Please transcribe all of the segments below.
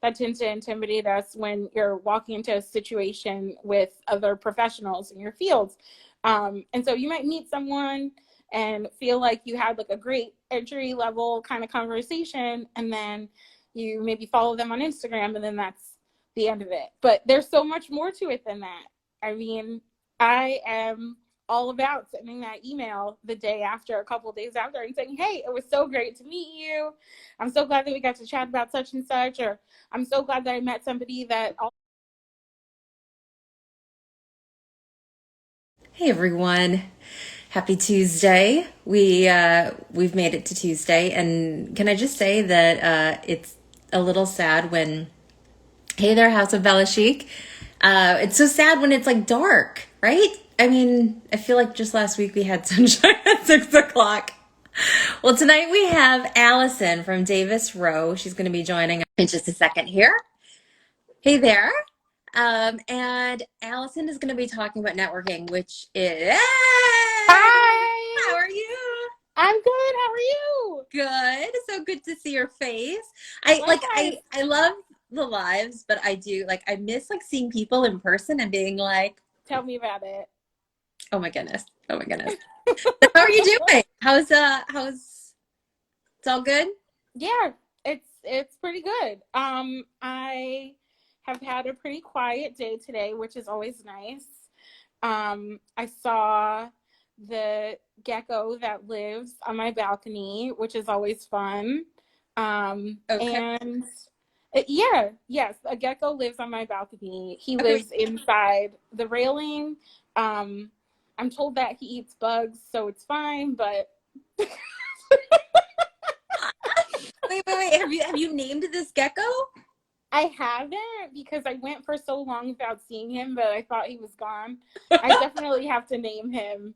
that tend to intimidate us when you're walking into a situation with other professionals in your fields. And so you might meet someone and feel like you had like a great entry level kind of conversation, and then you maybe follow them on Instagram, and then that's the end of it. But there's so much more to it than that. I mean, I am all about sending that email the day after, a couple of days after, and saying, hey, it was so great to meet you. I'm so glad that we got to chat about such and such, or I'm so glad that I met somebody that. Hey everyone. Happy Tuesday. We've made it to Tuesday, and can I just say that it's a little sad when hey there, House of Bella Chic. It's so sad when it's like dark, right? I mean, I feel like just last week we had sunshine at 6 o'clock. Well, tonight we have Allison from Davis Row. She's going to be joining us in just a second here. Hey there. And Allison is going to be talking about networking, which is, Hi, how are you? I'm good. How are you? Good. So good to see your face. I like, Likewise. I love the lives, but I do like, I miss like seeing people in person and being like, Tell me about it. oh my goodness. Oh my goodness. How are you doing? It's all good? Yeah, it's pretty good. I have had a pretty quiet day today, which is always nice. I saw the gecko that lives on my balcony, which is always fun. Okay. And yeah, yes, a gecko lives on my balcony. He Okay. lives inside the railing. Um, I'm told that he eats bugs, so it's fine, but Wait. Have you named this gecko? I haven't, because I went for so long without seeing him that I thought he was gone. I definitely have to name him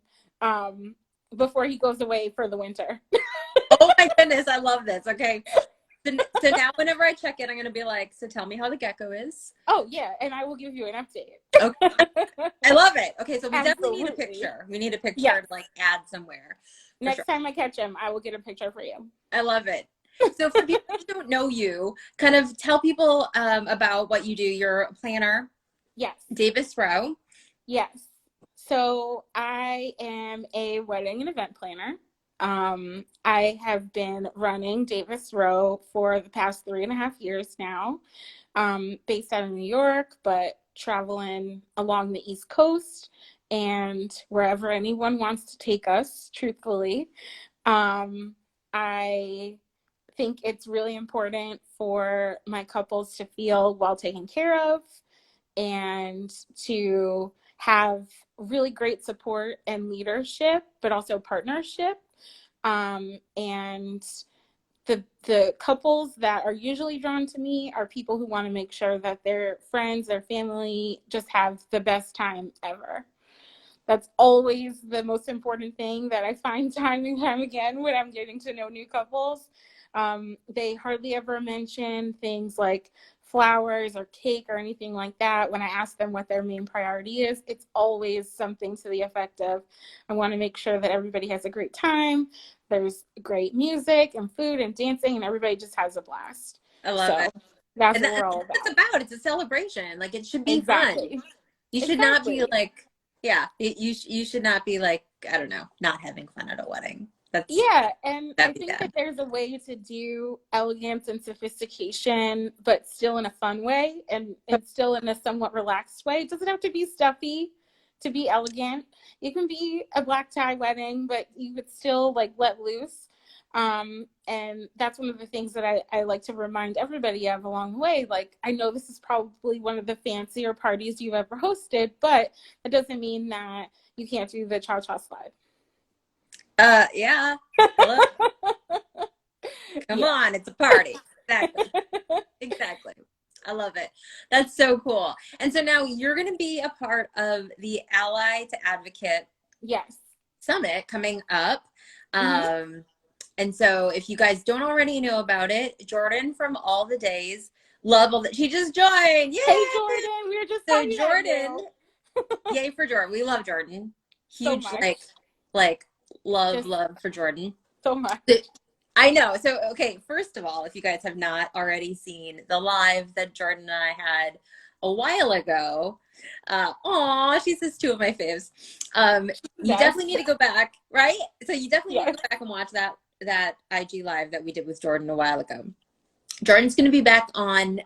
before he goes away for the winter. Oh my goodness, I love this. Okay. So now whenever I check in, I'm gonna be like, so tell me how the gecko is. Oh yeah, and I will give you an update. Okay. I love it. Okay, so we definitely need a Absolutely. picture. We need a picture Yes. to like add somewhere for sure. Next time I catch him, I will get a picture for you. I love it. So for people who don't know you, kind of tell people about what you do. You're a planner, Yes. Davis Row. Yes. So I am a wedding and event planner. I have been running Davis Row for the past 3.5 years now, based out of New York, but traveling along the East Coast and wherever anyone wants to take us, truthfully. I think it's really important for my couples to feel well taken care of and to have really great support and leadership, but also partnership. And the couples that are usually drawn to me are people who want to make sure that their friends, their family just have the best time ever. That's always the most important thing that I find time and time again when I'm getting to know new couples. They hardly ever mention things like flowers or cake or anything like that. When I ask them what their main priority is, it's always something to the effect of, I want to make sure that everybody has a great time. There's great music and food and dancing, and everybody just has a blast. I love So it. that's And what that's we're all what it's about. about. It's a celebration. Like it should be fun. Exactly. You should not be Exactly. like, yeah, you should not be like, I don't know, not having fun at a wedding. Yeah, and I That'd be think that bad. there's a way to do elegance and sophistication, but still in a fun way and still in a somewhat relaxed way. It doesn't have to be stuffy to be elegant. It can be a black tie wedding, but you could still like let loose. And that's one of the things that I like to remind everybody of along the way. Like, I know this is probably one of the fancier parties you've ever hosted, but it doesn't mean that you can't do the cha-cha slide. Yeah. Hello. Come Yeah. on, it's a party. Exactly. Exactly. I love it. That's so cool. And so now you're going to be a part of the Ally to Advocate Yes. Summit coming up. Hmm. Um, and so if you guys don't already know about it, Jordan from All the Days, love all that. She just joined. Hey, Yay! Jordan, we were just So talking about Jordan, you yay for Jordan. We love Jordan. so Huge much, like love just love for Jordan. so much. I know. So, okay, first of all, if you guys have not already seen the live that Jordan and I had a while ago, aw, she says two of my faves. You Best. definitely need to go back, right? So you definitely need to Yes. go back and watch that IG live that we did with Jordan a while ago. Jordan's going to be back on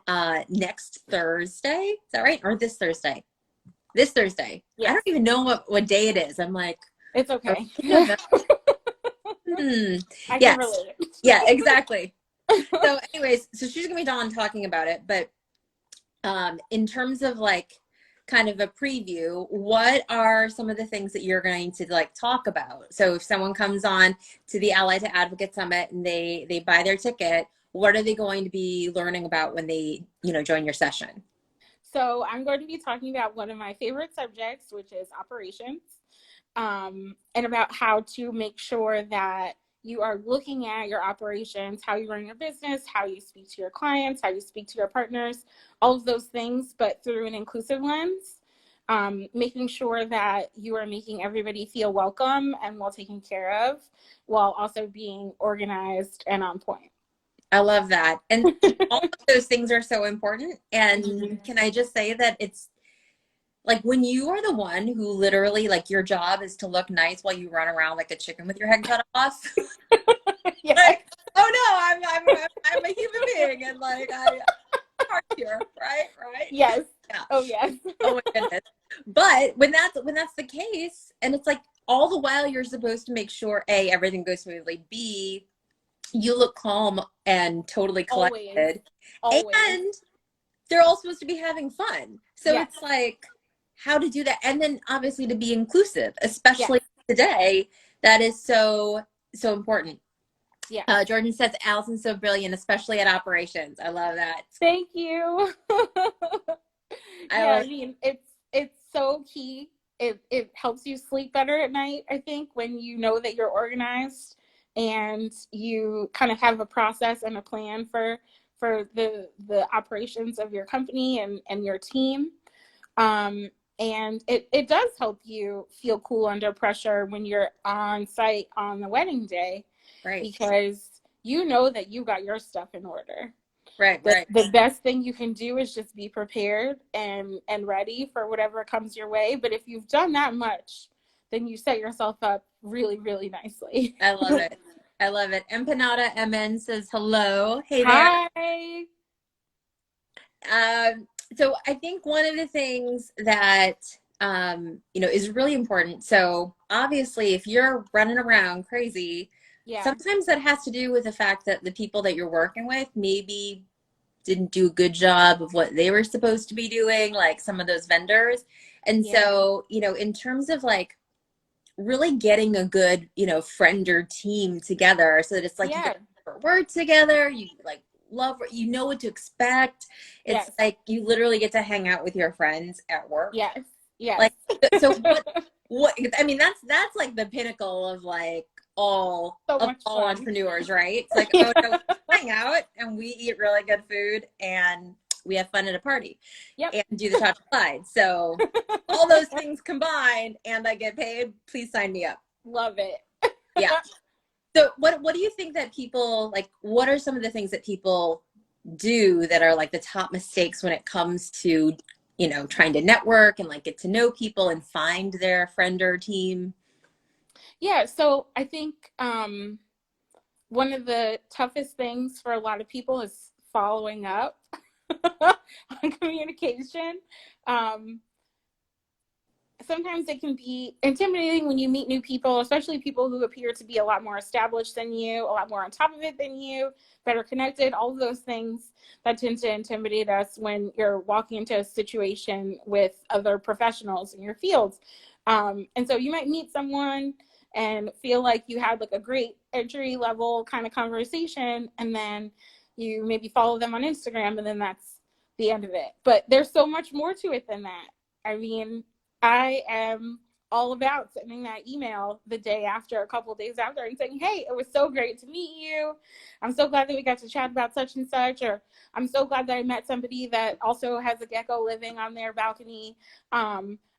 next Thursday. Is that right? Or this Thursday? This Thursday. I Yes. don't even know what day it is. I'm like, It's are okay. we in November? Hmm. I can Yes. relate. Yeah, exactly. So anyways, so she's gonna be on talking about it, but in terms of like kind of a preview, what are some of the things that you're going to like talk about? So if someone comes on to the Ally to Advocate Summit and they buy their ticket, what are they going to be learning about when they, join your session? So I'm going to be talking about one of my favorite subjects, which is operations, and about how to make sure that you are looking at your operations, how you run your business, how you speak to your clients, how you speak to your partners, all of those things, but through an inclusive lens. Making sure that you are making everybody feel welcome and well taken care of, while also being organized and on point. I love that. And all of those things are so important. Mhm. And can I just say that it's like when you are the one who literally like your job is to look nice while you run around like a chicken with your head cut off. Yes. Like, oh no, I'm a human being and like I part here, right? Right? Yes. Yeah. Oh, yes. Oh my goodness. But when that's the case, and it's like all the while you're supposed to make sure A, everything goes smoothly, B, you look calm and totally Always. collected. Always. And they're all supposed to be having fun. So Yes. it's like how to do that. And then obviously to be inclusive, Yes. especially today, that is so, so important. Yes. Jordan says, Allison's so brilliant, especially at operations. I love that. Thank you. I Yeah, love I mean, it's so key. It helps you sleep better at night, I think, when you know that you're organized and you kind of have a process and a plan for the operations of your company and your team. Um, and it does help you feel cool under pressure when you're on site on the wedding day, right, because you know that you got your stuff in order. right, the, right. the best thing you can do is just be prepared and ready for whatever comes your way. But if you've done that much, then you set yourself up really, really nicely. I love it. I love it. Empanada MN says hello. Hey there. Hi. So I think one of the things that is really important. So obviously, if you're running around crazy, Yeah. sometimes that has to do with the fact that the people that you're working with maybe didn't do a good job of what they were supposed to be doing, like some of those vendors. And Yeah. so, in terms of like really getting a good, friend or team together so that it's like you Yeah. guys work together, you like love, you know what to expect. It's Yes. like you literally get to hang out with your friends at work. Yes. Yes. Like, so what, I mean, that's like the pinnacle of like So of much all fun. entrepreneurs, right? It's like, oh no, we hang out and we eat really good food and we have fun at a party Yep. and do the top slide. So all those things combined and I get paid, please sign me up. Love it. Yeah. So what do you think that people like, what are some of the things that people do that are like the top mistakes when it comes to, trying to network and like get to know people and find their friend or team? Yeah. So I think one of the toughest things for a lot of people is following up on communication. Um, Sometimes it can be intimidating when you meet new people, especially people who appear to be a lot more established than you, a lot more on top of it than you, better connected, all of those things that tend to intimidate us when you're walking into a situation with other professionals in your fields. And so you might meet someone and feel like you had like a great entry level kind of conversation, and then you maybe follow them on Instagram, and then that's the end of it. But there's so much more to it than that. I mean, I am all about sending that email the day after, a couple of days after, and saying, hey, it was so great to meet you. I'm so glad that we got to chat about such and such, or I'm so glad that I met somebody that also has a gecko living on their balcony.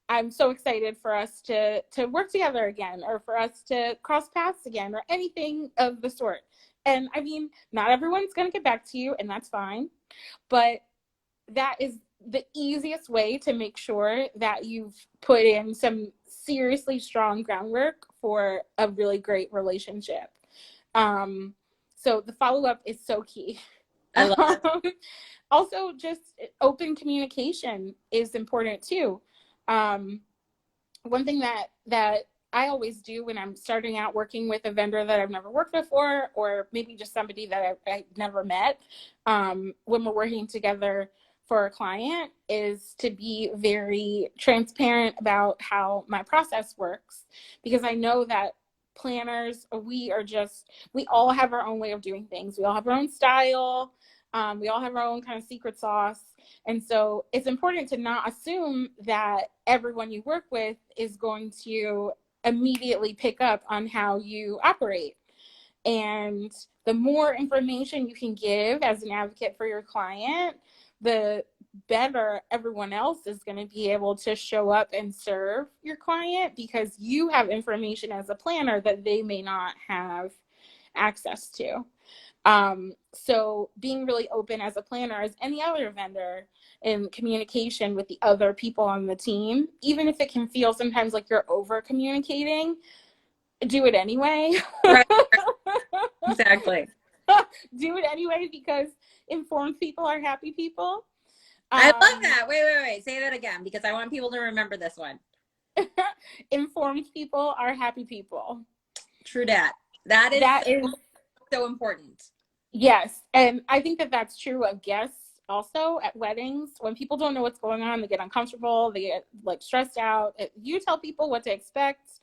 I'm so excited for us to work together again, or for us to cross paths again, or anything of the sort. And I mean, not everyone's going to get back to you, and that's fine. But that is the easiest way to make sure that you've put in some seriously strong groundwork for a really great relationship. Um, so the follow up is so key. I love it. Also, just open communication is important too. Um, One thing that I always do when I'm starting out working with a vendor that I've never worked before, or maybe just somebody that I've never met, when we're working together for a client, is to be very transparent about how my process works, because I know that planners, we all have our own way of doing things. We all have our own style. We all have our own kind of secret sauce. And so it's important to not assume that everyone you work with is going to immediately pick up on how you operate. And the more information you can give as an advocate for your client, the better everyone else is going to be able to show up and serve your client, because you have information as a planner that they may not have access to. So being really open as a planner, as any other vendor, in communication with the other people on the team, even if it can feel sometimes like you're over communicating, do it anyway. Right, right. Exactly. Do it anyway, because informed people are happy people. I love Um, that. Wait. Say that again because I want people to remember this one. Informed people are happy people. True dat. That is That is, so important. yes. And I think that that's true of guests also at weddings. When people don't know what's going on, they get uncomfortable, they get like stressed out. If you tell people what to expect,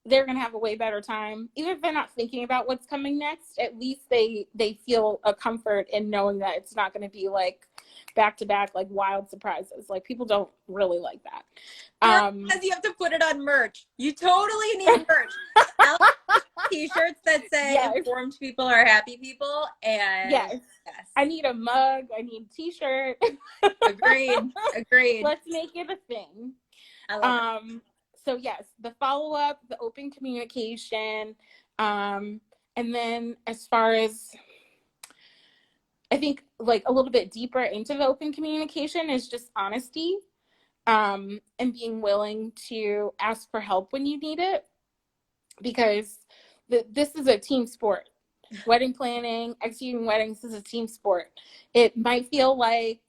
they're going to have a way better time. Even if they're not thinking about what's coming next, at least they feel a comfort in knowing that it's not going to be like back to back like wild surprises. Like, people don't really like that. Girl, because you have to put it on merch. You totally need merch. T-shirts that say Yes. informed people are happy people. And Yes. yes, I need a mug. I need a t-shirt. agreed. Let's make it a thing. I love it. So yes, the follow-up, the open communication, and then as far as, I think, like a little bit deeper into the open communication is just honesty, and being willing to ask for help when you need it, because this is a team sport. Wedding planning, executing weddings is a team sport. It might feel like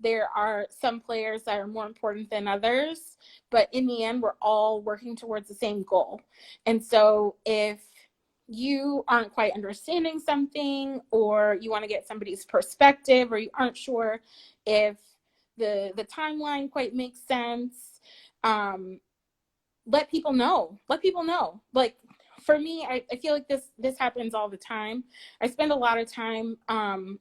there are some players that are more important than others, but in the end, we're all working towards the same goal. And so if you aren't quite understanding something, or you want to get somebody's perspective, or you aren't sure if the timeline quite makes sense, um, let people know. Let people know. Like, for me, I feel like this happens all the time. I spend a lot of time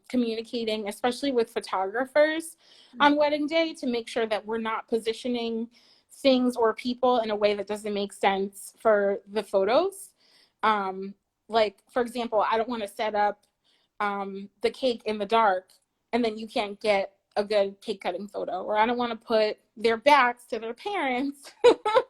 communicating, especially with photographers on wedding day, to make sure that we're not positioning things or people in a way that doesn't make sense for the photos. Like, for example, I don't want to set up the cake in the dark and then you can't get a good cake cutting photo, or I don't want to put their backs to their parents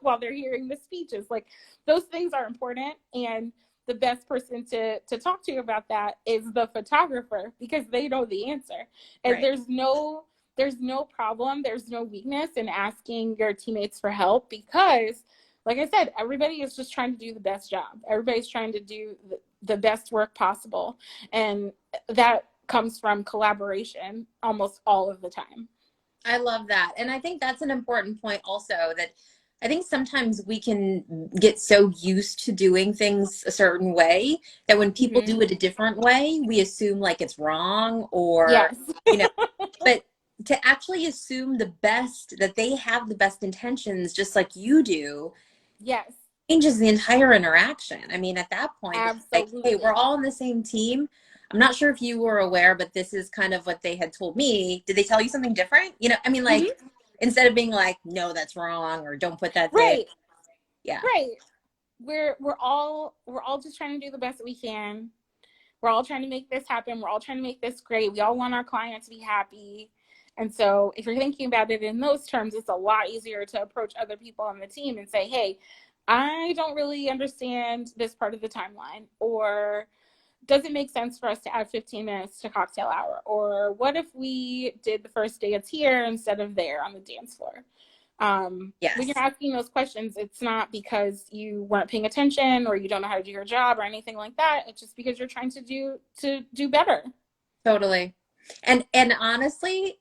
while they're hearing the speeches. Like, those things are important, and the best person to talk to about that is the photographer, because they know the answer. And Right. there's no problem, there's no weakness in asking your teammates for help, because like I said, everybody is just trying to do the best job. Everybody's trying to do the best work possible, and that comes from collaboration almost all of the time. I love that. And I think that's an important point also, that I think sometimes we can get so used to doing things a certain way that when people Mm-hmm. do it a different way, we assume like it's wrong or, Yes. you know, but to actually assume the best, that they have the best intentions, just like you do, Yes. changes the entire interaction. I mean, at that point, it's like, hey, we're Absolutely. all on the same team. I'm not sure if you were aware, but this is kind of what they had told me. Did they tell you something different? You know, I mean, like, Mm-hmm. instead of being like, no, that's wrong, or don't put that there. Right. Yeah. Right. We're all just trying to do the best that we can. We're all trying to make this happen. We're all trying to make this great. We all want our client to be happy. And so if you're thinking about it in those terms, it's a lot easier to approach other people on the team and say, hey, I don't really understand this part of the timeline, or does it make sense for us to add 15 minutes to cocktail hour? Or what if we did the first dance here instead of there on the dance floor? When you're Yes, asking those questions, it's not because you weren't paying attention or you don't know how to do your job or anything like that. It's just because you're trying to do better. totally. And honestly,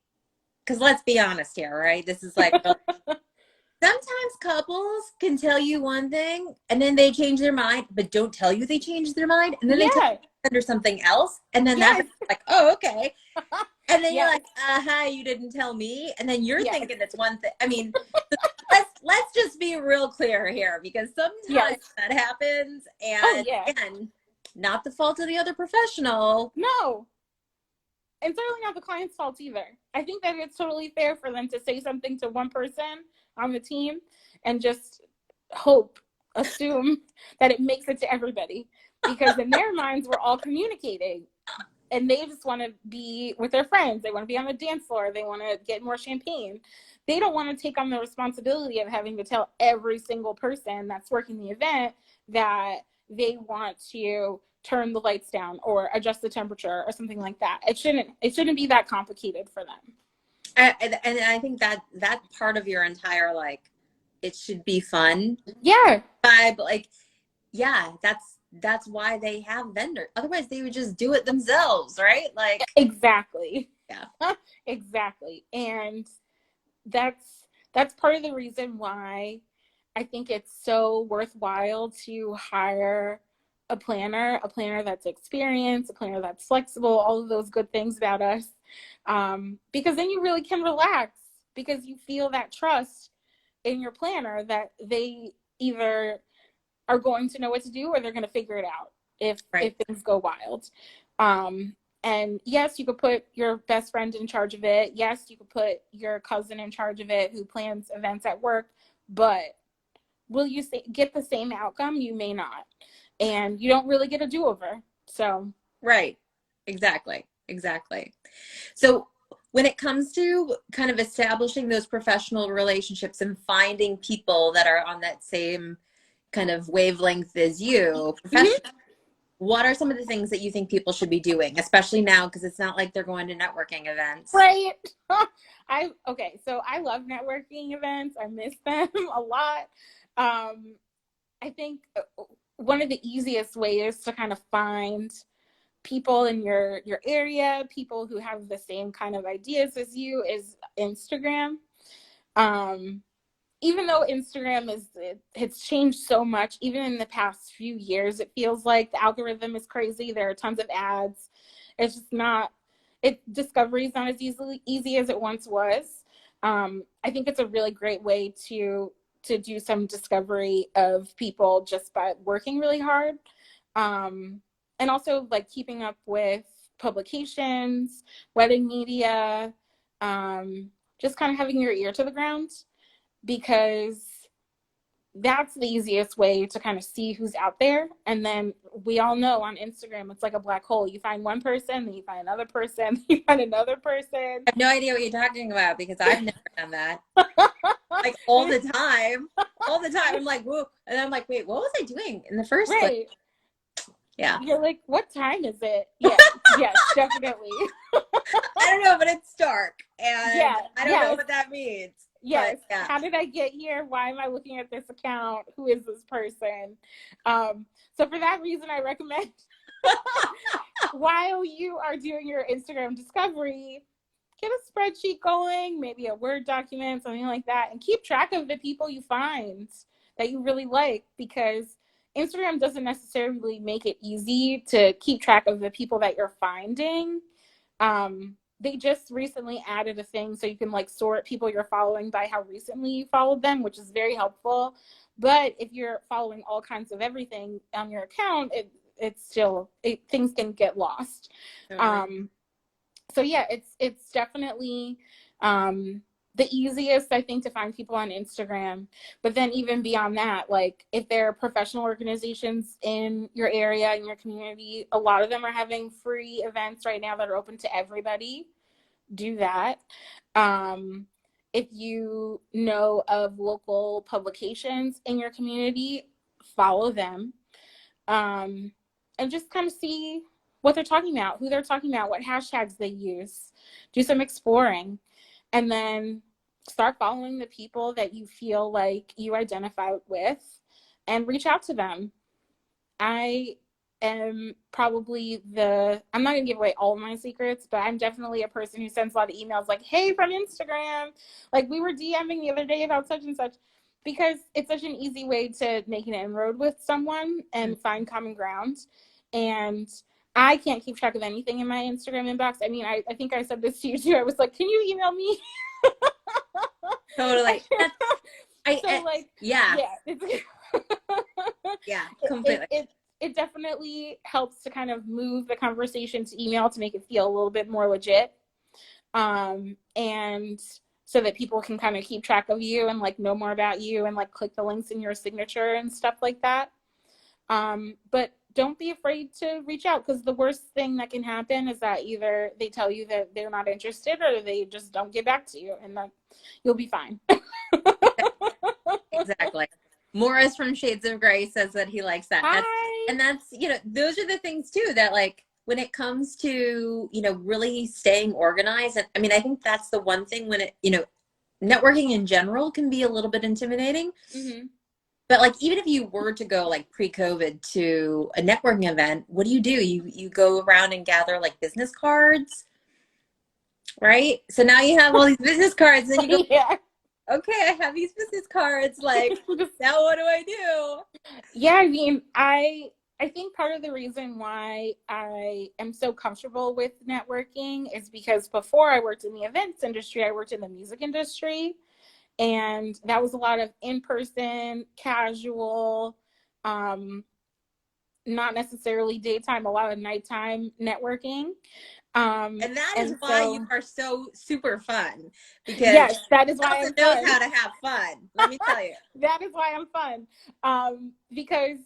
because let's be honest here, right? This is like real. Sometimes couples can tell you one thing and then they change their mind, but don't tell you they changed their mind. And then they tell Yeah. you under something else. And then that Yes. person's like, oh, okay. And then you're Yes. like, you didn't tell me. And then you're Yes. thinking it's one thing. I mean, let's just be real clear here because Yes. sometimes that happens. Oh And yeah. again, not the fault of the other professional. No. And certainly not the client's fault either. I think that it's totally fair for them to say something to one person on the team and just assume that it makes it to everybody. Because in their minds, we're all communicating and they just want to be with their friends. They want to be on the dance floor. They want to get more champagne. They don't want to take on the responsibility of having to tell every single person that's working the event that they want to turn the lights down or adjust the temperature or something like that. It shouldn't be that complicated for them. And I think that part of your entire like, it should be fun Yeah, vibe. Like, yeah, that's why they have vendors. Otherwise, they would just do it themselves, right? Like, exactly. yeah, Exactly. And that's part of the reason why I think it's so worthwhile to hire a planner that's experienced, a planner that's flexible, all of those good things about us. Because then you really can relax because you feel that trust in your planner that they either are going to know what to do or they're going to figure it out if right, things go wild. Um, and yes, you could put your best friend in charge of it. Yes, you could put your cousin in charge of it who plans events at work, but will you get the same outcome? You may not. And you don't really get a do-over. So, right, exactly, exactly. So when it comes to kind of establishing those professional relationships and finding people that are on that same kind of wavelength as you mhm, professionally, what are some of the things that you think people should be doing, especially now because it's not like they're going to networking events? right. So I love networking events. I miss them a lot. Um, I think one of the easiest ways to kind of find people in your area, people who have the same kind of ideas as you, is Instagram. Um, Even though it's changed so much, even in the past few years, it feels like the algorithm is crazy. There are tons of ads. It's just not. Discovery is not as easy as it once was. I think it's a really great way to do some discovery of people just by working really hard, and also like keeping up with publications, wedding media, just kind of having your ear to the ground because that's the easiest way to kind of see who's out there. And then we all know on Instagram, it's like a black hole. You find one person, then you find another person, then you find another person. I have no idea what you're talking about because I've never done that. Like all the time. I'm like, whoa. And I'm like, wait, what was I doing in the first place? Right. Yeah. You're like, what time is it? Yes, yes, definitely. I don't know, but it's dark and Yeah, I don't know yes, what that means. But yes. yeah. How did I get here? Why am I looking at this account? Who is this person? So for that reason, I recommend while you are doing your Instagram discovery, get a spreadsheet going, maybe a Word document, something like that, and keep track of the people you find that you really like because Instagram doesn't necessarily make it easy to keep track of the people that you're finding. They just recently added a thing so you can like sort people you're following by how recently you followed them, which is very helpful. But if you're following all kinds of everything on your account, things can get lost. Totally. Um, so yeah, it's definitely the easiest I think to find people on Instagram. But then even beyond that, like if there are professional organizations in your area, in your community, a lot of them are having free events right now that are open to everybody. Do that. Um, if you know of local publications in your community, follow them. Um, and just kind of see what they're talking about, who they're talking about, what hashtags they use. Do some exploring, and then start following the people that you feel like you identify with and reach out to them. I am probably I'm not gonna give away all of my secrets, but I'm definitely a person who sends a lot of emails like, hey, from Instagram, like we were DMing the other day about such and such, because it's such an easy way to make an inroad with someone and find common ground. And I can't keep track of anything in my Instagram inbox. I mean, I think I said this to you too. I was like, can you email me? Totally. So like, Yeah. yeah, it's Yeah, it, completely. it it definitely helps to kind of move the conversation to email to make it feel a little bit more legit, and so that people can kind of keep track of you and like know more about you and like click the links in your signature and stuff like that. But don't be afraid to reach out, because the worst thing that can happen is that either they tell you that they're not interested or they just don't get back to you, and then you'll be fine. Exactly. Morris from Shades of Grey says that he likes that. Hi. That's, those are the things too that like when it comes to, really staying organized. And I mean, I think that's the one thing when networking in general can be a little bit intimidating. Mm-hmm. But like, even if you were to go like pre-COVID to a networking event, what do? You go around and gather like business cards, right? So now you have all these business cards, and you go, Yeah. okay, I have these business cards. Like, now what do I do? Yeah, I mean, I think part of the reason why I am so comfortable with networking is because before I worked in the events industry, I worked in the music industry, and that was a lot of in-person, casual, um, not necessarily daytime, a lot of nighttime networking. And that is And why you so, are so super fun, because yes, that is why Allison I'm knows fun. how to have fun. Let me tell you. That is why I'm fun. Because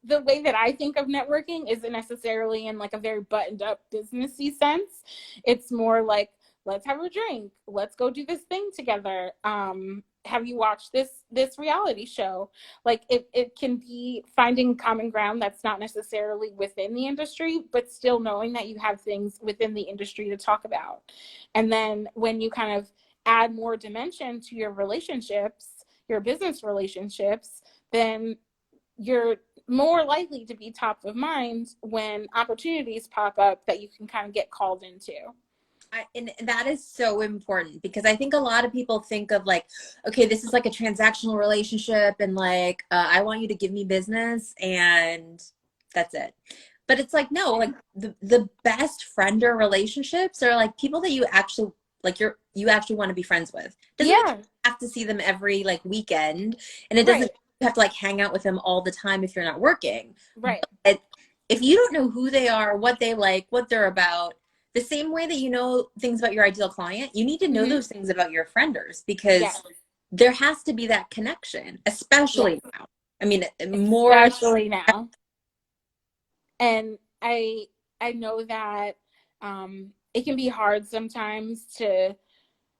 the way that I think of networking isn't necessarily in like a very buttoned up businessy sense. It's more like, let's have a drink, let's go do this thing together. Have you watched this reality show? Like it can be finding common ground that's not necessarily within the industry, but still knowing that you have things within the industry to talk about. And then when you kind of add more dimension to your relationships, your business relationships, then you're more likely to be top of mind when opportunities pop up that you can kind of get called into. And that is so important, because I think a lot of people think of like, okay, this is like a transactional relationship, and like, I want you to give me business and that's it. But it's like, no, like the best friend or relationships are like people that you actually like, you actually want to be friends with. Doesn't mean Yeah, you have to see them every like weekend, and it doesn't right, you have to like hang out with them all the time if you're not working. right. But if you don't know who they are, what they like, what they're about, the same way that you know things about your ideal client, you need to know Mm-hmm. those things about your frienders, because Yes, there has to be that connection, yes, especially now. I mean, more. especially now. And I know that it can be hard sometimes to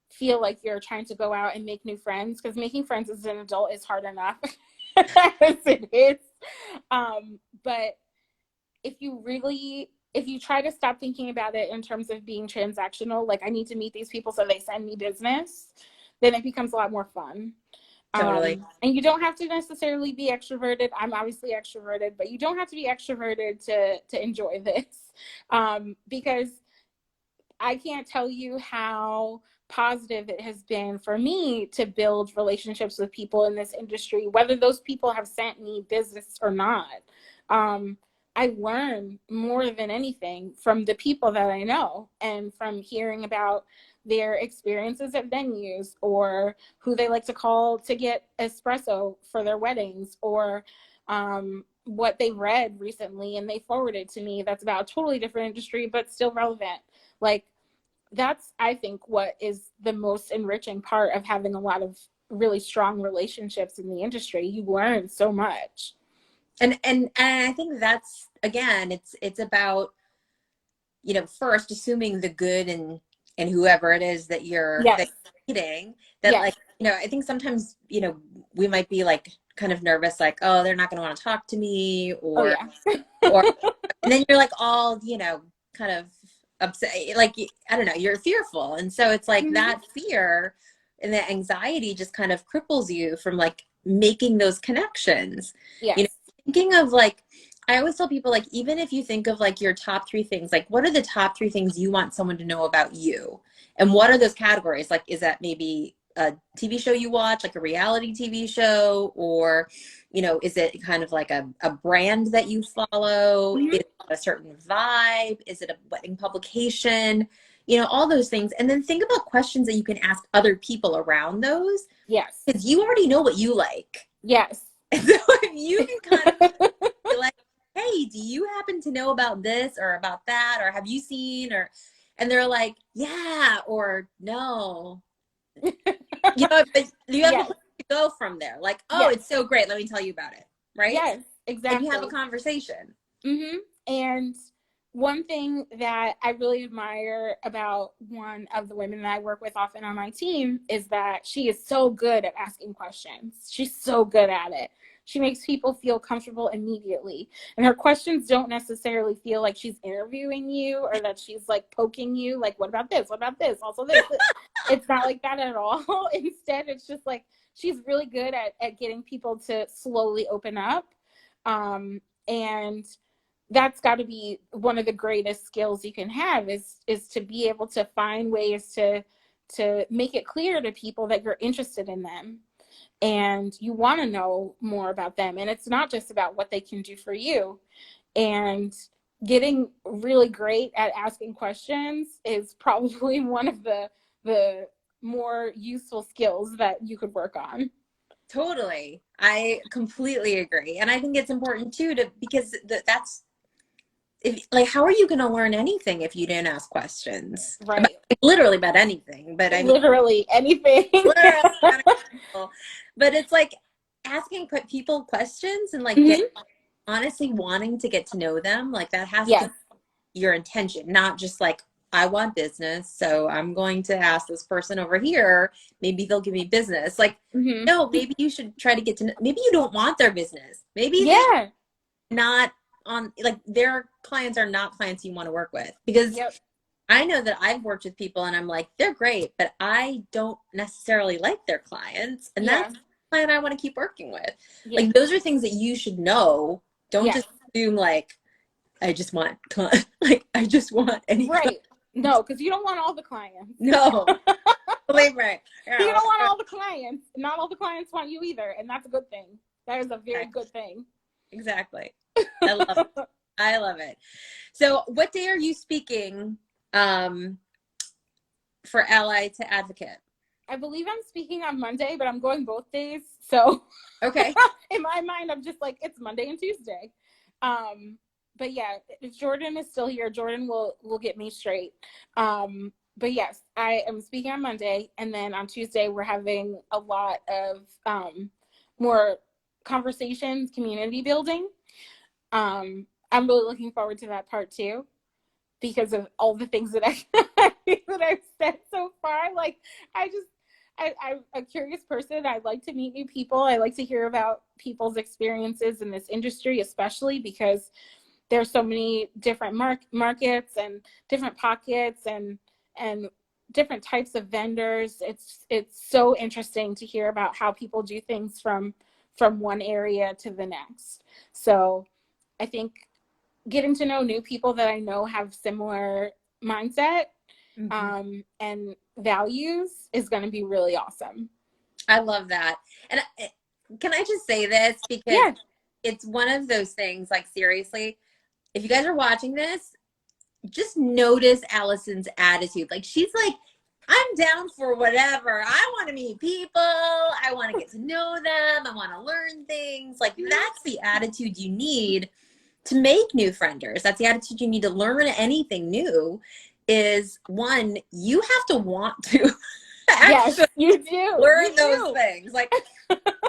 feel like you're trying to go out and make new friends, because making friends as an adult is hard enough as it is. But if you try to stop thinking about it in terms of being transactional, like I need to meet these people so they send me business, then it becomes a lot more fun. Totally. And you don't have to necessarily be extroverted. I'm obviously extroverted, but you don't have to be extroverted to enjoy this, because I can't tell you how positive it has been for me to build relationships with people in this industry, whether those people have sent me business or not. Um, I learn more than anything from the people that I know, and from hearing about their experiences at venues, or who they like to call to get espresso for their weddings, or what they read recently and they forwarded to me that's about a totally different industry but still relevant. Like, that's, I think, what is the most enriching part of having a lot of really strong relationships in the industry. You learn so much. And I think that's, again, it's about, first assuming the good in whoever it is that Yes. you're meeting, that Yes. like, I think sometimes, we might be like kind of nervous, like, oh, they're not going to want to talk to me, Oh or yeah. Or, and then you're like all, kind of upset, like, I don't know, you're fearful. And so it's like Mhm. that fear and the anxiety just kind of cripples you from like making those connections. You know, Yes. thinking of like, I always tell people, like, even if you think of like your top three things, like what are the top three things you want someone to know about you? And what are those categories? Like, is that maybe a TV show you watch, like a reality TV show? Or, is it kind of like a brand that you follow? Is Mhm. it a certain vibe? Is it a wedding publication? All those things. And then think about questions that you can ask other people around those, Yes. because you already know what you like. Yes. And so if you can kind of be like, hey, do you happen to know about this or about that? Or have you seen? And they're like, yeah, or no. But you have a Yes. place to go from there. Like, oh, Yes. it's so great. Let me tell you about it. Right. Yes. And you have a Exactly. conversation. And one thing that I really admire about one of the women that I work with often on my team is that she is so good at asking questions. She's so good at it. She makes people feel comfortable immediately. And her questions don't necessarily feel like she's interviewing you or that she's like poking you, like, what about this? What about this? Also, this. It's not like that at all. Instead, it's just like she's really good at getting people to slowly open up. And that's got to be one of the greatest skills you can have is to be able to find ways to make it clear to people that you're interested in them and you want to know more about them, and it's not just about what they can do for you. And getting really great at asking questions is probably one of the more useful skills that you could work on. Totally. I completely agree. And I think it's important too, because that's, like, how are you going to learn anything if you didn't ask questions about, Right. like, literally about anything? But I mean, Literally anything. literally about anything. But it's like asking people questions and like Mhm. honestly wanting to get to know them. Like that has to Yes. be your intention, not just like, I want business, so I'm going to ask this person over here. Maybe they'll give me business. Like, Hmm. no, maybe you should try to get to know, maybe you don't want their business. Maybe they Yeah. not on, like, their clients are not clients you want to work with. Because Yep. I know that I've worked with people and I'm like, they're great, but I don't necessarily like their clients. And Yeah. that's the client I want to keep working with. Yeah. Like, those are things that you should know. Don't Yes. just assume like, I just want, like, I just want any client. Right. No, because you don't want all the clients. No, believe me. You Yeah, don't want all the clients. Not all the clients want you either, and that's a good thing. That is a very good thing. exactly. I love it. I love it. So what day are you speaking for ally to advocate? I believe I'm speaking on Monday, but I'm going both days. So Okay. in my mind, I'm just like, it's Monday and Tuesday. But yeah, if Jordan is still here, Jordan will get me straight. But yes, I am speaking on Monday, and then on Tuesday we're having a lot of more conversations, community building. I'm really looking forward to that part too, because of all the things that that I've said so far. Like, I'm a curious person. I like to meet new people. I like to hear about people's experiences in this industry, especially because there's so many different markets and different pockets and different types of vendors. It's so interesting to hear about how people do things from one area to the next. So I think getting to know new people that I know have similar mindset Mm-hmm. and values is going to be really awesome. I love that. And can I just say this, because Yeah. it's one of those things, like, seriously, if you guys are watching this, just notice Allison's attitude. Like, she's like, I'm down for whatever. I want to meet people. I want to get to know them. I want to learn things. Like, that's the attitude you need to make new frienders. That's the attitude you need to learn anything new. Is one, you have to want to Yes, actually you do. learn You those do. things. Like,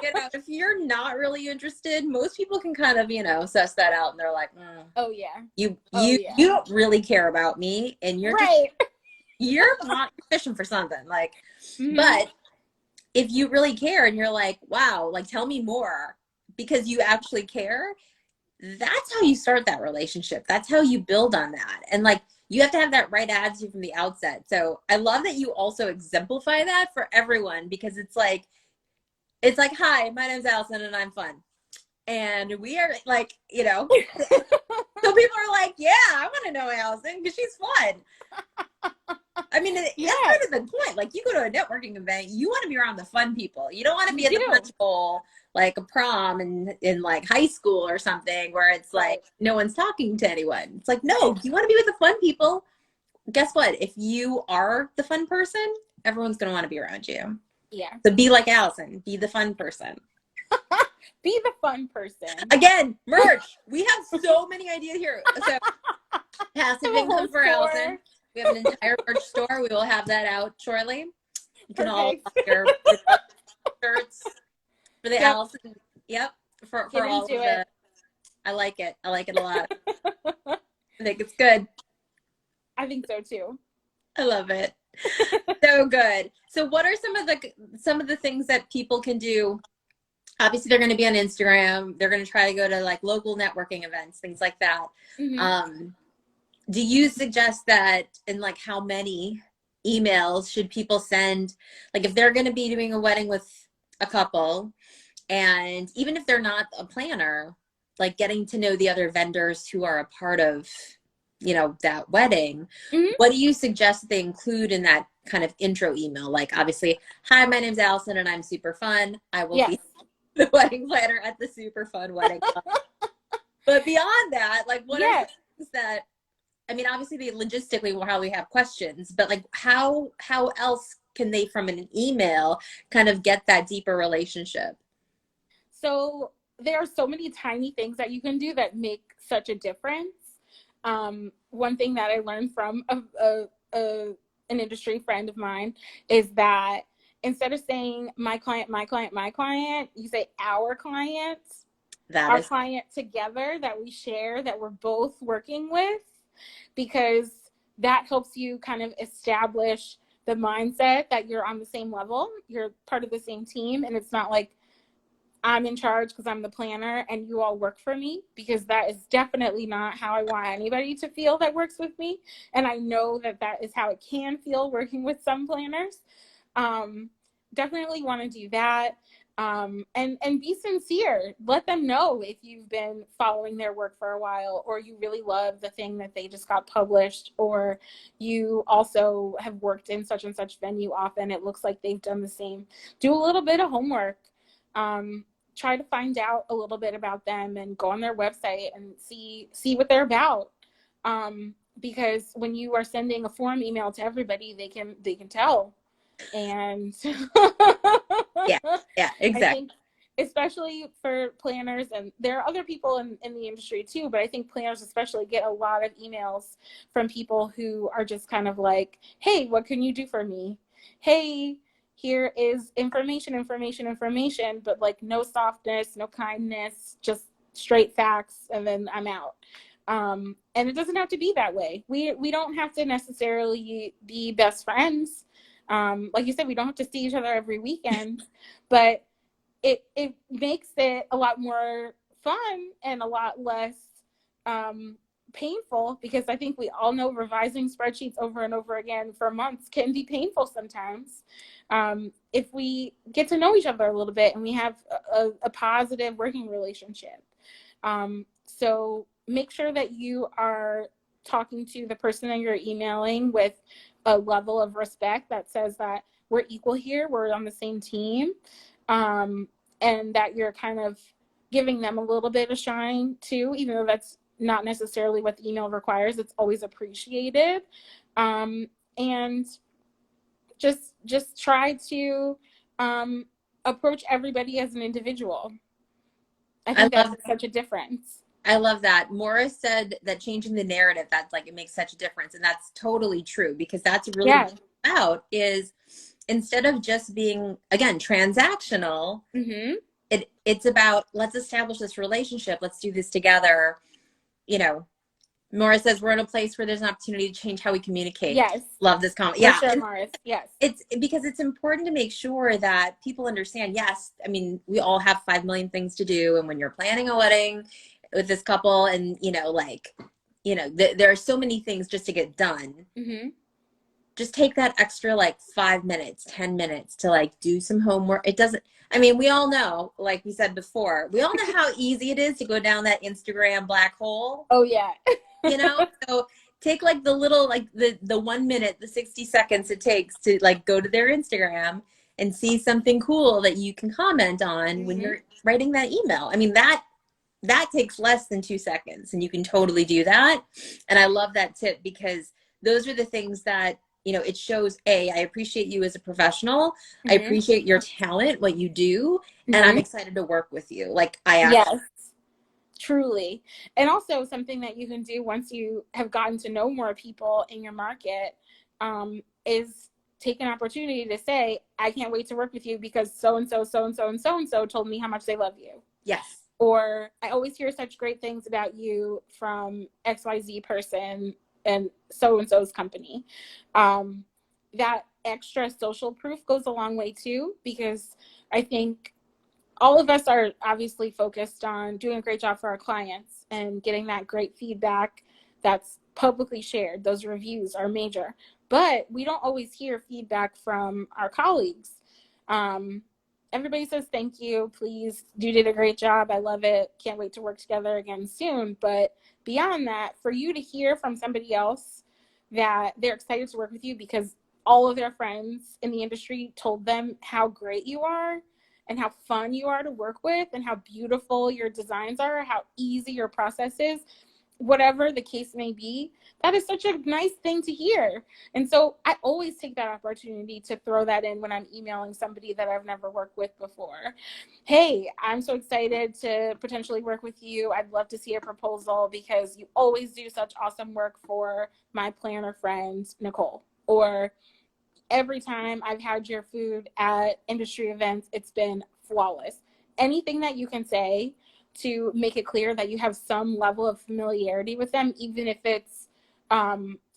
if you're not really interested, most people can kind of, suss that out, and they're like, Oh yeah. you Oh you yeah. you don't really care about me, and Right. you're not fishing for something, like. Mm-hmm. But if you really care and you're like, wow, like, tell me more, because you actually care, that's how you start that relationship. That's how you build on that. And like, you have to have that right attitude from the outset. So I love that you also exemplify that for everyone, because it's like, hi, my name's Allison and I'm fun. And we are like, so people are like, yeah, I want to know Allison because she's fun. I mean, that's Yeah, kind of the point. Like, you go to a networking event, you want to be around the fun people. You don't want to you be at the do. punch bowl, like a prom in like high school or something where it's like Right. no one's talking to anyone. It's like, Right. no, you want to be with the fun people. Guess what? If you are the fun person, everyone's going to want to be around you. Yeah. So be like Allison, be the fun person. Be the fun person. Again, merch. We have so many ideas here. So passive Have a whole income for Allison. store. We have an entire merch store. We will have that out shortly. You can all Perfect. buy your shirts for the Yep. Allison. Yep. For Get all into of it. the, I like it. I like it a lot. I think it's good. I think so too. I love it. So good. So what are some of the things that people can do? Obviously, they're going to be on Instagram. They're going to try to go to like local networking events, things like that. Hmm. Um, do you suggest that, and like how many emails should people send? Like if they're going to be doing a wedding with a couple, and even if they're not a planner, like getting to know the other vendors who are a part of, that wedding, Hmm. what do you suggest they include in that kind of intro email? Like obviously, hi, my name's Allison and I'm super fun. I will Yes. be the wedding planner at the super fun wedding. But beyond that, like what are Yeah. some things that, I mean, obviously they logistically will probably have questions, but like how else can they from an email kind of get that deeper relationship? So there are so many tiny things that you can do that make such a difference. One thing that I learned from an industry friend of mine is that instead of saying my client, my client, my client, you say That our is client together that we share, that we're both working with, because that helps you kind of establish the mindset that you're on the same level, you're part of the same team, and it's not like I'm in charge because I'm the planner and you all work for me, because that is definitely not how I want anybody to feel that works with me. And I know that that is how it can feel working with some planners. Um, Definitely want to do that. And be sincere. Let them know if you've been following their work for a while, or you really love the thing that they just got published, or you also have worked in such and such venue often. It looks like they've done the same. Do a little bit of homework. Um, Try to find out a little bit about them and go on their website and see what they're about. Because when you are sending a form email to everybody, they can tell. And yeah, yeah, I exactly. think especially for planners, and there are other people in the industry too, but I think planners especially get a lot of emails from people who are just kind of like, hey, what can you do for me? Hey, here is information, but like no softness, no kindness, just straight facts, and then I'm out. And it doesn't have to be that way. We don't have to necessarily be best friends. Like you said, we don't have to see each other every weekend, but it makes it a lot more fun and a lot less um, painful, because I think we all know revising spreadsheets over and over again for months can be painful sometimes. If we get to know each other a little bit and we have a positive working relationship. So make sure that you are talking to the person that you're emailing with a level of respect that says that we're equal here, we're on the same team, um, and that you're kind of giving them a little bit of shine too, even though that's not necessarily what the email requires. It's always appreciated, and just try to um, approach everybody as an individual. I I think that love makes such a difference. I love that. Morris said that changing the narrative, that's like it makes such a difference. And that's totally true, because that's really Yeah. what it's about, is instead of just being, again, transactional, Mm-hmm. it's about, let's establish this relationship. Let's do this together. You know, Morris says we're in a place where there's an opportunity to change how we communicate. Yes, Love this comment. for Yeah. sure, And Morris. Yes. it's because it's important to make sure that people understand, yes, I mean, we all have 5 million things to do. And when you're planning a wedding, with this couple, and like, there are so many things just to get done. Mm-hmm. Just take that extra like 5 minutes, 10 minutes to like do some homework. It doesn't, I mean, we all know, like we said before, we all know how easy it is to go down that Instagram black hole, Oh yeah. So take like the little, like the 1 minute, the 60 seconds it takes to like go to their Instagram and see something cool that you can comment on when Mm-hmm. you're writing that email. I mean, that takes less than 2 seconds, and you can totally do that. And I love that tip, because those are the things that, it shows, I appreciate you as a professional. I Mm-hmm. appreciate your talent, what you do, and I'm Mm-hmm. excited to work with you. Like, I actually. Yes, truly. And also something that you can do once you have gotten to know more people in your market, is take an opportunity to say, I can't wait to work with you because so and so, so and so, and so and so told me how much they love you. Yes. Or I always hear such great things about you from XYZ person and so's company. That extra social proof goes a long way too, because I think all of us are obviously focused on doing a great job for our clients and getting that great feedback that's publicly shared. Those reviews are major, but we don't always hear feedback from our colleagues. Um, Everybody says thank you, please, you did a great job, I love it, can't wait to work together again soon. But beyond that, for you to hear from somebody else that they're excited to work with you because all of their friends in the industry told them how great you are and how fun you are to work with and how beautiful your designs are, how easy your process is, whatever the case may be, that is such a nice thing to hear. And so I always take that opportunity to throw that in when I'm emailing somebody that I've never worked with before. Hey, I'm so excited to potentially work with you. I'd love to see a proposal because you always do such awesome work for my planner friend, Nicole. Or every time I've had your food at industry events, it's been flawless. Anything that you can say to make it clear that you have some level of familiarity with them, even if it's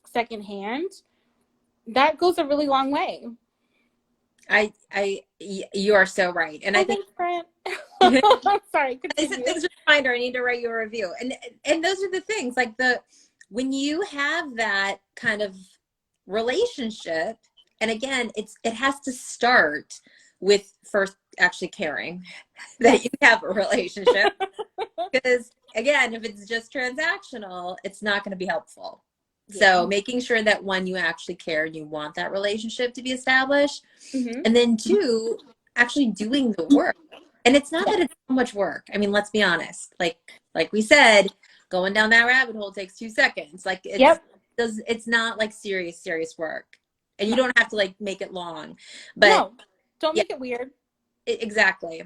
secondhand, that goes a really long way. You are so right. And I Oh, think thanks, Brent. I I'm sorry, said, continue. thanks for the reminder, I need to write you a review. And those are the things, like, when you have that kind of relationship, and again, it has to start with first actually caring that Yes. you have a relationship. Because again, if it's just transactional, it's not going to be helpful. Yeah. So making sure that, one, you actually care and you want that relationship to be established. Mm-hmm. And then two, actually doing the work. And it's not Yeah. that it's so much work. I mean, let's be honest. Like we said, going down that rabbit hole takes 2 seconds. Like, Yep. it's not like serious work. And you No. don't have to like make it long. But No. Don't yeah, make it weird. exactly.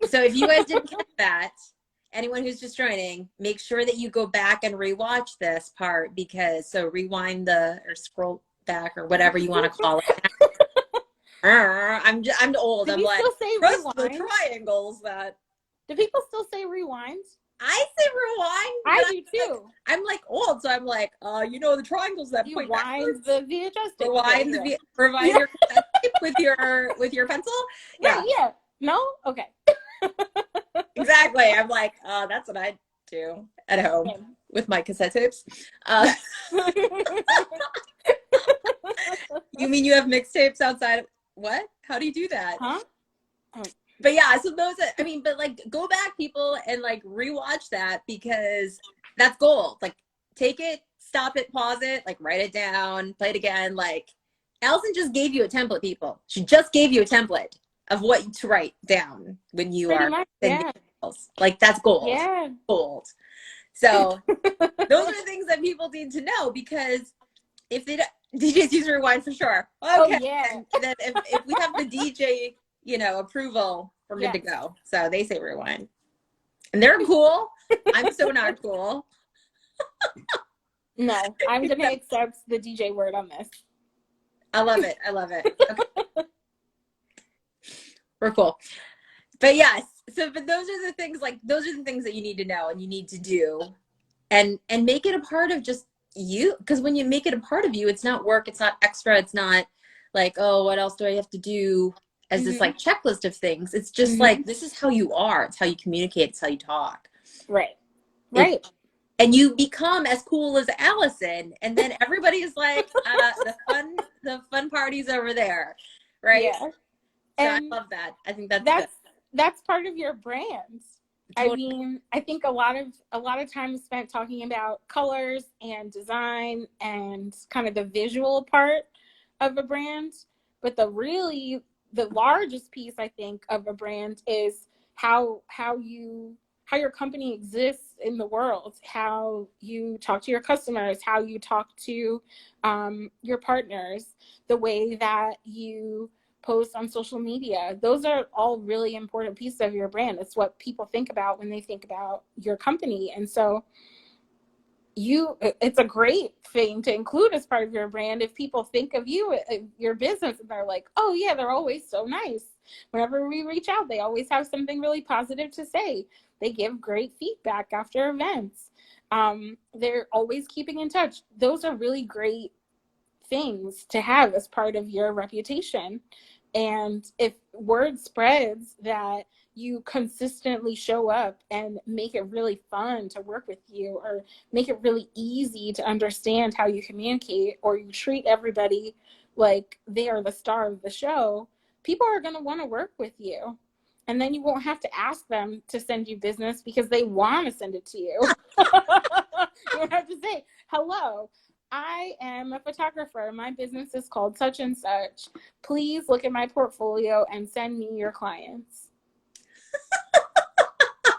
So if you guys didn't catch that, anyone who's just joining, make sure that you go back and rewatch this part, because or scroll back or whatever you want to call it. I'm old. Do I'm we like, still say press the rewind? triangles that Do people still say rewind? I say rewind, I but do too. I'm like old, so I'm like, the triangles that You point wind backwards. the VHS tape. Yeah, yeah. Rewind Yeah. your cassette tape with your pencil. Right, Yeah, yeah. No? Okay. exactly. I'm like, that's what I do at home Okay. with my cassette tapes. Uh, Yes. you mean you have mixtapes outside of what? How do you do that? Huh? Oh. But yeah, so but like, go back, people, and like rewatch that, because that's gold. Like, take it, stop it, pause it, like write it down, play it again. Like, Allison just gave you a template, people. She just gave you a template of what to write down when you Pretty are much, sending yeah. emails. Like, that's gold. Yeah. Gold. So those are things that people need to know, because if they don't, DJs use rewind for sure. Oh, Okay. yeah. And then if we have the DJ, approval, we're good to Yes. go. So they say rewind. And they're cool. I'm so not cool. No, I'm going to accept the DJ word on this. I love it. I love it. Okay. We're cool. But yes, but those are the things that you need to know and you need to do, and make it a part of just you. Because when you make it a part of you, it's not work, it's not extra, it's not like, oh, what else do I have to do, as this like checklist of things. It's just like, this is how you are, it's how you communicate, it's how you talk. Right. Right. And you become as cool as Allison, and then everybody is like, the fun party's over there, right? Yeah. So I And love that. I think that's good. that's part of your brand. I Totally. mean, I think a lot of time is spent talking about colors and design and kind of the visual part of a brand, but the largest piece I think of a brand is how your company exists in the world, how you talk to your customers, how you talk to your partners, the way that you post on social media. Those are all really important pieces of your brand. It's what people think about when they think about your company. And so it's a great thing to include as part of your brand if people think of you, your business, and they're like, oh yeah, they're always so nice. Whenever we reach out, they always have something really positive to say. They give great feedback after events. They're always keeping in touch. Those are really great things to have as part of your reputation. And if word spreads that you consistently show up and make it really fun to work with you, or make it really easy to understand how you communicate, or you treat everybody like they are the star of the show, people are going to want to work with you. And then you won't have to ask them to send you business because they want to send it to you. You don't have to say, hello, I am a photographer. My business is called such and such. Please look at my portfolio and send me your clients.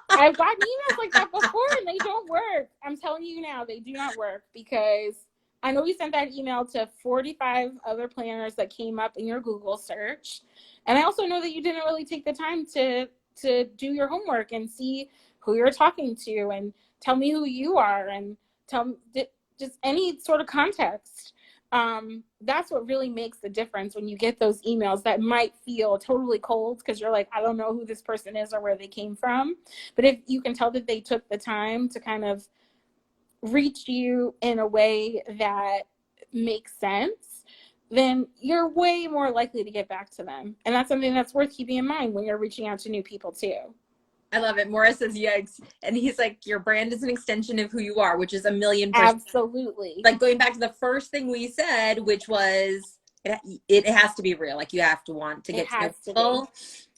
I've gotten emails like that before and they don't work. I'm telling you now, they do not work, because I know you sent that email to 45 other planners that came up in your Google search. And I also know that you didn't really take the time to do your homework and see who you're talking to and tell me who you are and tell me just any sort of context. That's what really makes the difference when you get those emails that might feel totally cold because you're like, I don't know who this person is or where they came from. But if you can tell that they took the time to kind of reach you in a way that makes sense, then you're way more likely to get back to them. And that's something that's worth keeping in mind when you're reaching out to new people too. I love it. Morris says, yikes. And he's like, your brand is an extension of who you are, which is 1,000,000%. Absolutely. Like going back to the first thing we said, which was it has to be real. Like you have to want to It get to know has to be. people.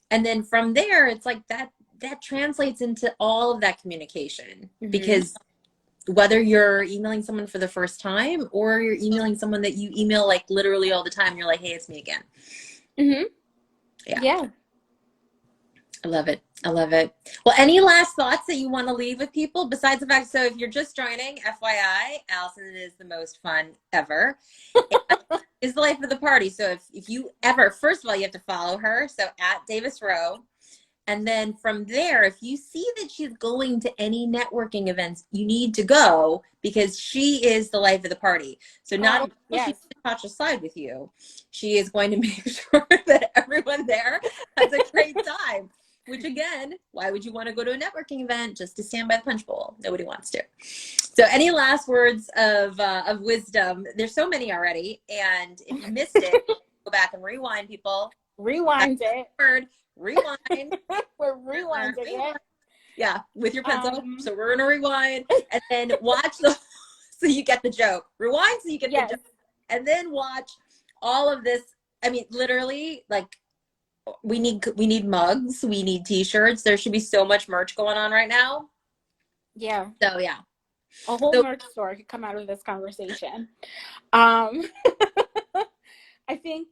And then from there, it's like that translates into all of that communication. Mm-hmm. Because whether you're emailing someone for the first time or you're emailing someone that you email like literally all the time, you're like, hey, it's me again. Mm-hmm. Yeah. Yeah. I love it. I love it. Well, any last thoughts that you want to leave with people besides the fact, so if you're just joining, FYI, Allison is the most fun ever. Is the life of the party. So if you ever, first of all, you have to follow her. So at Davis Rowe. And then from there, if you see that she's going to any networking events, you need to go because she is the life of the party. So not only yes. she's going to touch a slide with you, she is going to make sure that everyone there has a great time. Which again, why would you want to go to a networking event just to stand by the punch bowl? Nobody wants to. So any last words of wisdom? There's so many already. And if you missed it, go back and rewind, people. Rewind it. Word. Rewind. We're rewinding it. Yeah, with your pencil. So we're gonna rewind and then watch the so you get the joke. Rewind so you get the joke. And then watch all of this. I mean, literally, like we need mugs, we need t-shirts. There should be so much merch going on right now. Yeah. So yeah. A whole merch store could come out of this conversation. I think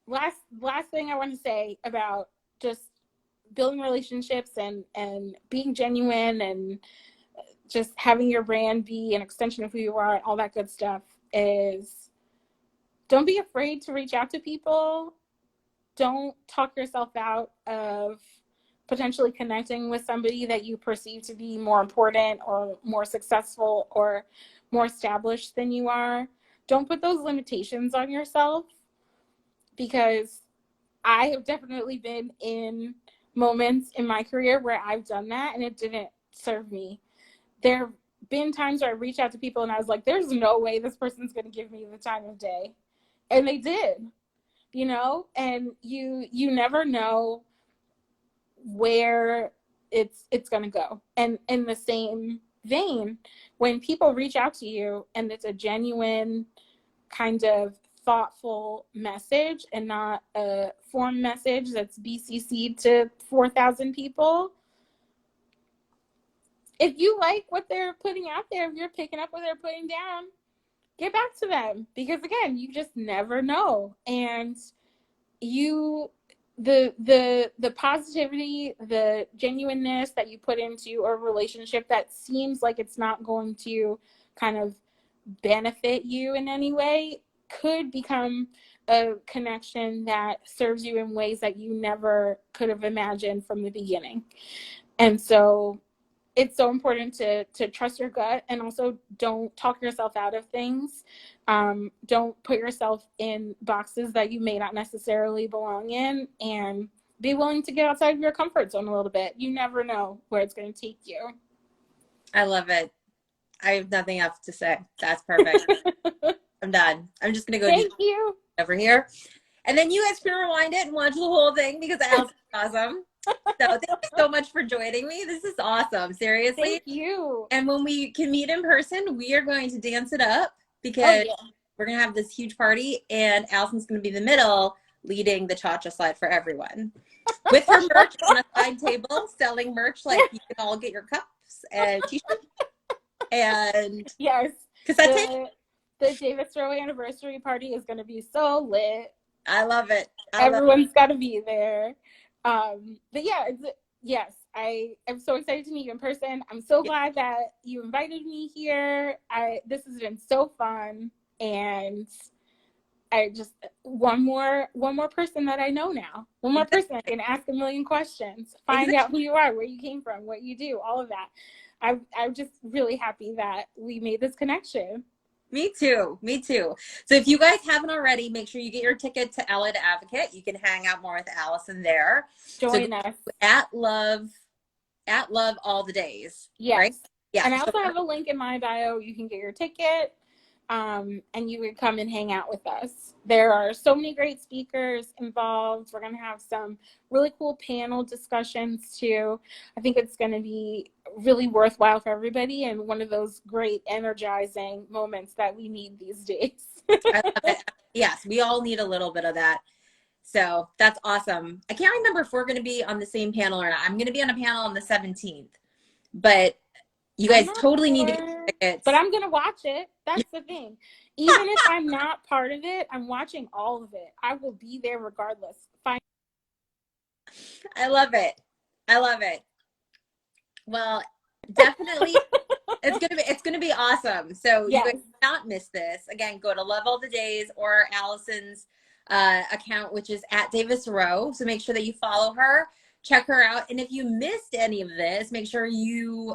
last thing I want to say about just building relationships and being genuine and just having your brand be an extension of who you are and all that good stuff is, don't be afraid to reach out to people. Don't talk yourself out of potentially connecting with somebody that you perceive to be more important or more successful or more established than you are. Don't put those limitations on yourself, because I have definitely been in moments in my career where I've done that and it didn't serve me. There have been times where I reached out to people and I was like, there's no way this person's going to give me the time of day. And they did, you know, and you never know where it's going to go. And in the same vein, when people reach out to you and it's a genuine kind of thoughtful message and not a form message that's BCC'd to 4,000 people, if you like what they're putting out there, if you're picking up what they're putting down, get back to them, because again, you just never know. And you, the positivity, the genuineness that you put into a relationship that seems like it's not going to kind of benefit you in any way could become a connection that serves you in ways that you never could have imagined from the beginning. And so it's so important to trust your gut, and also don't talk yourself out of things. Don't put yourself in boxes that you may not necessarily belong in, and be willing to get outside of your comfort zone a little bit. You never know where it's going to take you. I love it. I have nothing else to say. That's perfect. I'm done. I'm just going to go Thank you. over here. And then you guys can rewind it and watch the whole thing, because Allison's awesome. So thank you so much for joining me. This is awesome. Seriously. Thank you. And when we can meet in person, we are going to dance it up, because we're going to have this huge party, and Allison's going to be in the middle leading the cha-cha slide for everyone. With her merch on a side table, selling merch, like you can all get your cups and t-shirts. And yes, the Davis Row anniversary party is going to be so lit. I love it. Everyone's got to be there. But yeah, yes, I am so excited to meet you in person. I'm so glad that you invited me here. This has been so fun, and I just one more person that I know now. One more person I can ask a million questions, find out who you are, where you came from, what you do, all of that. I'm just really happy that we made this connection. Me too. So if you guys haven't already, make sure you get your ticket to LA to Advocate. You can hang out more with Allison there. Join us at love all the days. Yes. Right? Yeah. And I also have a link in my bio. You can get your ticket, and you can come and hang out with us. There are so many great speakers involved. We're going to have some really cool panel discussions too. I think it's going to be really worthwhile for everybody, and one of those great energizing moments that we need these days. I love it. Yes, we all need a little bit of that. So that's awesome. I can't remember if we're going to be on the same panel or not. I'm going to be on a panel on the 17th, but you guys totally need to get tickets. But I'm going to watch it. That's the thing. Even if I'm not part of it, I'm watching all of it. I will be there regardless. Fine. I love it. Well, definitely it's gonna be awesome. So you guys not miss this. Again, go to Love All the Days or Allison's account, which is at Davis Row. So make sure that you follow her, check her out. And if you missed any of this, make sure you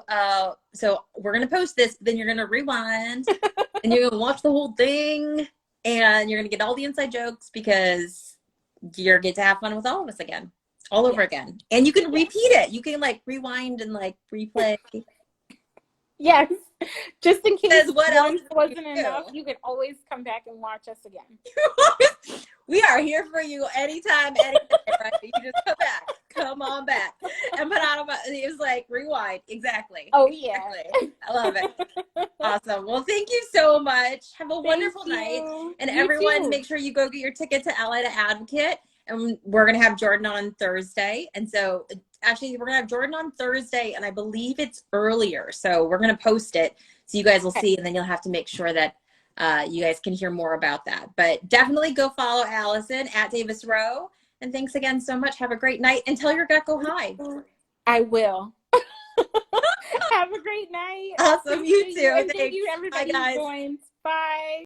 so we're gonna post this, then you're gonna rewind and you're gonna watch the whole thing, and you're gonna get all the inside jokes, because you're get to have fun with all of us again. All over again. And you can repeat it. You can like rewind and like replay. Yes. Just in case what once wasn't enough, you can always come back and watch us again. We are here for you anytime, anywhere. Right? You just come back. Come on back. And put on it was like rewind. Exactly. Oh yeah. Exactly. I love it. Awesome. Well, thank you so much. Have a wonderful night. And you everyone, too. Make sure you go get your ticket to LA to Advocate. And we're going to have Jordan on Thursday. And so actually we're going to have Jordan on Thursday, and I believe it's earlier. So we're going to post it so you guys will see, and then you'll have to make sure that you guys can hear more about that. But definitely go follow Allison at Davis Row. And thanks again so much. Have a great night, and tell your gut go hi. I will. Have a great night. Awesome. You too. And thank you everybody who joined. Bye.